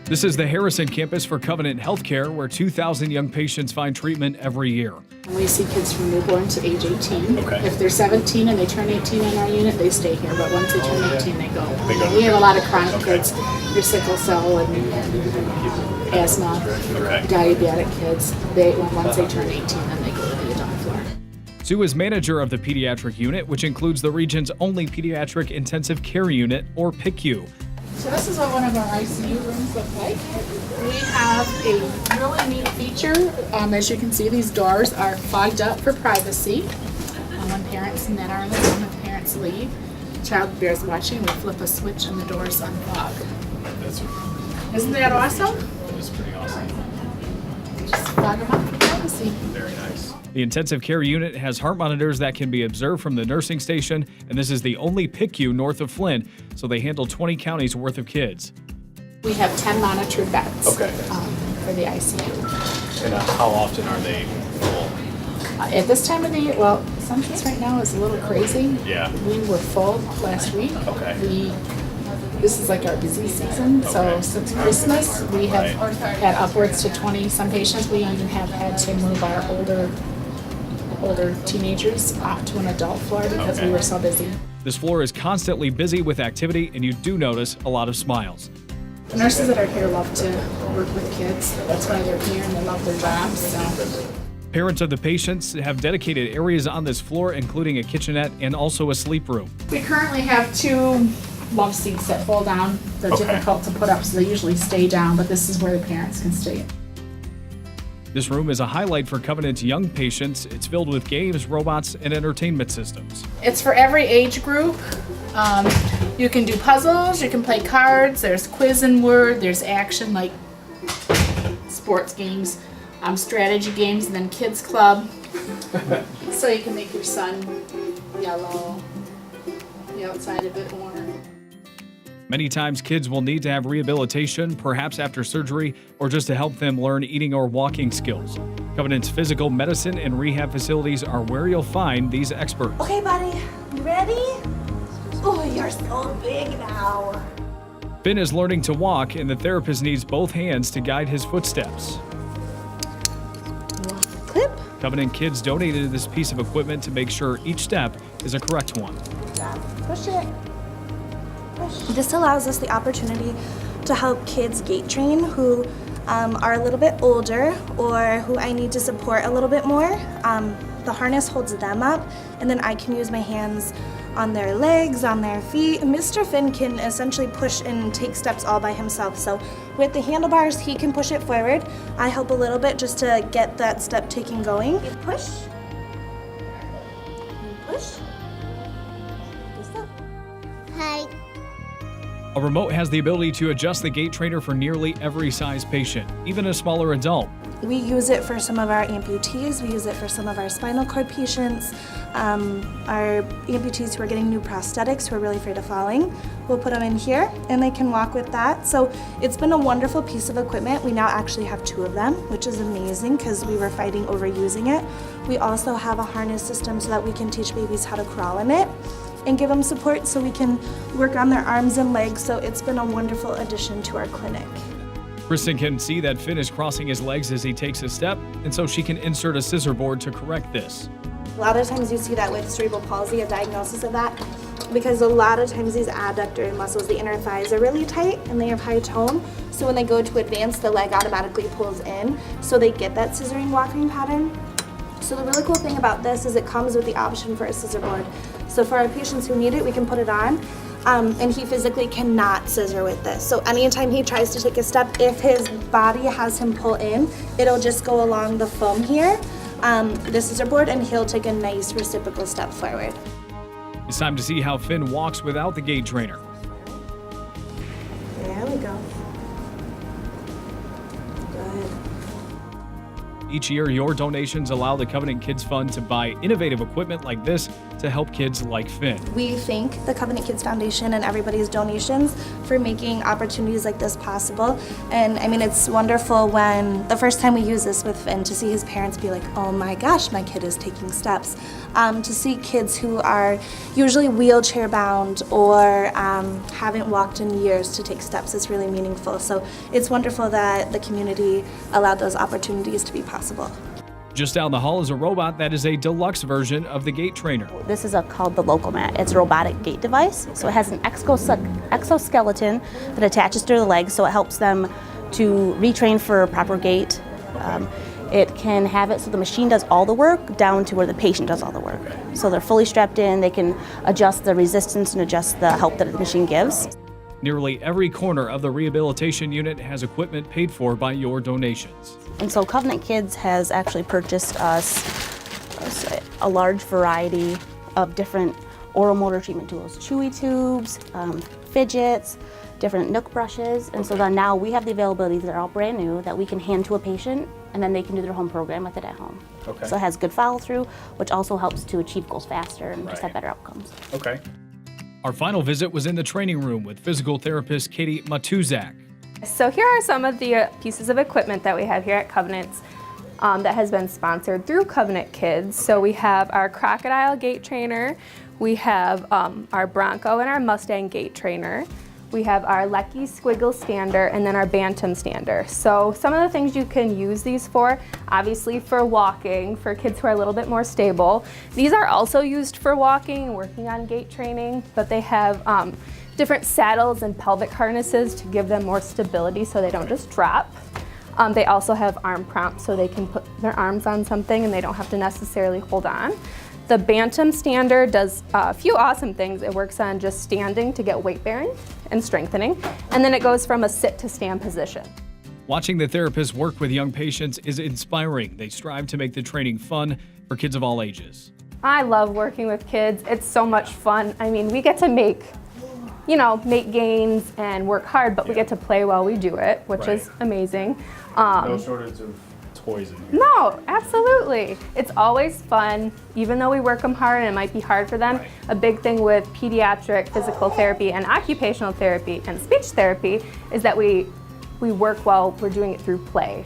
This is the Harrison campus for Covenant Healthcare, where 2,000 young patients find treatment every year. We see kids from newborn to age 18. Okay. If they're 17 and they turn 18 in our unit, they stay here. But once they turn 18, they go. We have a lot of chronic kids, your sickle cell and asthma, diabetic kids. Once they turn 18, then they go to the adult floor. Sue is manager of the Pediatric unit, which includes the region's only Pediatric Intensive Care Unit, or PICU. So this is what one of our ICU rooms look like. We have a really neat feature. As you can see, these doors are fogged up for privacy. When parents and then are in the room, if parents leave, child bears watching, we flip a switch and the doors unfog. Isn't that awesome? That's pretty awesome. Just fog them up for privacy. Very nice. The intensive care unit has heart monitors that can be observed from the nursing station, and this is the only PICU north of Flint, so they handle 20 counties worth of kids. We have 10 monitored beds for the ICU. And how often are they full? At this time of the year, well, census right now is a little crazy. Yeah. We were full last week. This is like our busy season, so since Christmas, we have had upwards to 20 some patients. We even have had to move our older teenagers off to an adult floor because we were so busy. This floor is constantly busy with activity, and you do notice a lot of smiles. The nurses that are here love to work with kids. That's why they're here and they love their jobs. So. Parents of the patients have dedicated areas on this floor, including a kitchenette and also a sleep room. We currently have 2 love seats that fold down. They're difficult to put up, so they usually stay down, but this is where the parents can stay. This room is a highlight for Covenant's young patients. It's filled with games, robots, and entertainment systems. It's for every age group. You can do puzzles, you can play cards, there's quiz and word, there's action like sports games, strategy games, and then kids club. So you can make your son yellow, the outside a bit orange. Many times kids will need to have rehabilitation, perhaps after surgery, or just to help them learn eating or walking skills. Covenant's physical medicine and rehab facilities are where you'll find these experts. Okay, buddy, you ready? Oh, you're so big now. Finn is learning to walk, and the therapist needs both hands to guide his footsteps. Clip. Covenant kids donated this piece of equipment to make sure each step is a correct one. Push it. This allows us the opportunity to help kids gait train who are a little bit older or who I need to support a little bit more. The harness holds them up, and then I can use my hands on their legs, on their feet. Mr. Finn can essentially push and take steps all by himself. So with the handlebars, he can push it forward. I help a little bit just to get that step taking going. You push. You push. Hi. A remote has the ability to adjust the gait trainer for nearly every size patient, even a smaller adult. We use it for some of our amputees. We use it for some of our spinal cord patients. Our amputees who are getting new prosthetics, who are really afraid of falling, we'll put them in here and they can walk with that. So it's been a wonderful piece of equipment. We now actually have 2 of them, which is amazing because we were fighting over using it. We also have a harness system so that we can teach babies how to crawl in it and give them support so we can work on their arms and legs. So it's been a wonderful addition to our clinic. Kristen can see that Finn is crossing his legs as he takes a step, and so she can insert a scissor board to correct this. A lot of times you see that with cerebral palsy, a diagnosis of that, because a lot of times these adductor muscles, the inner thighs, are really tight and they have high tone. So when they go to advance, the leg automatically pulls in, so they get that scissoring walking pattern. So the really cool thing about this is it comes with the option for a scissor board. So for our patients who need it, we can put it on. And he physically cannot scissor with this. So anytime he tries to take a step, if his body has him pull in, it'll just go along the foam here, the scissor board, and he'll take a nice reciprocal step forward. It's time to see how Finn walks without the gait trainer. There we go. Good. Each year, your donations allow the Covenant Kids Fund to buy innovative equipment like this to help kids like Finn. We thank the Covenant Kids Foundation and everybody's donations for making opportunities like this possible. And I mean, it's wonderful when the first time we use this with Finn to see his parents be like, oh my gosh, my kid is taking steps. To see kids who are usually wheelchair bound or haven't walked in years to take steps is really meaningful. So it's wonderful that the community allowed those opportunities to be possible. Just down the hall is a robot that is a deluxe version of the gait trainer. This is called the Locomat. It's a robotic gait device. So it has an exoskeleton that attaches to the legs, so it helps them to retrain for proper gait. It can have it so the machine does all the work down to where the patient does all the work. So they're fully strapped in, they can adjust the resistance and adjust the help that the machine gives. Nearly every corner of the rehabilitation unit has equipment paid for by your donations. And so Covenant Kids has actually purchased us a large variety of different oral motor treatment tools, chewy tubes, fidgets, different Nook brushes, and so then now we have the availability that are all brand new that we can hand to a patient and then they can do their home program with it at home. Okay. So it has good follow through, which also helps to achieve goals faster and just Right. have better outcomes. Okay. Our final visit was in the training room with physical therapist Katie Matuzak. So here are some of the pieces of equipment that we have here at Covenant's that has been sponsored through Covenant Kids. So we have our Crocodile gait trainer, we have our Bronco and our Mustang gait trainer, we have our Lecky Squiggle stander, and then our Bantam stander. So some of the things you can use these for, obviously for walking, for kids who are a little bit more stable. These are also used for walking and working on gait training, but they have different saddles and pelvic harnesses to give them more stability so they don't just drop. They also have arm prompts so they can put their arms on something and they don't have to necessarily hold on. The Bantam stander does a few awesome things. It works on just standing to get weight bearing and strengthening, and then it goes from a sit to stand position. Watching the therapists work with young patients is inspiring. They strive to make the training fun for kids of all ages. I love working with kids. It's so much fun. I mean, we get to make gains and work hard, but we get to play while we do it, which is amazing. No shortage of toys in here. No, absolutely. It's always fun, even though we work them hard and it might be hard for them. A big thing with pediatric physical therapy and occupational therapy and speech therapy is that we work while we're doing it through play.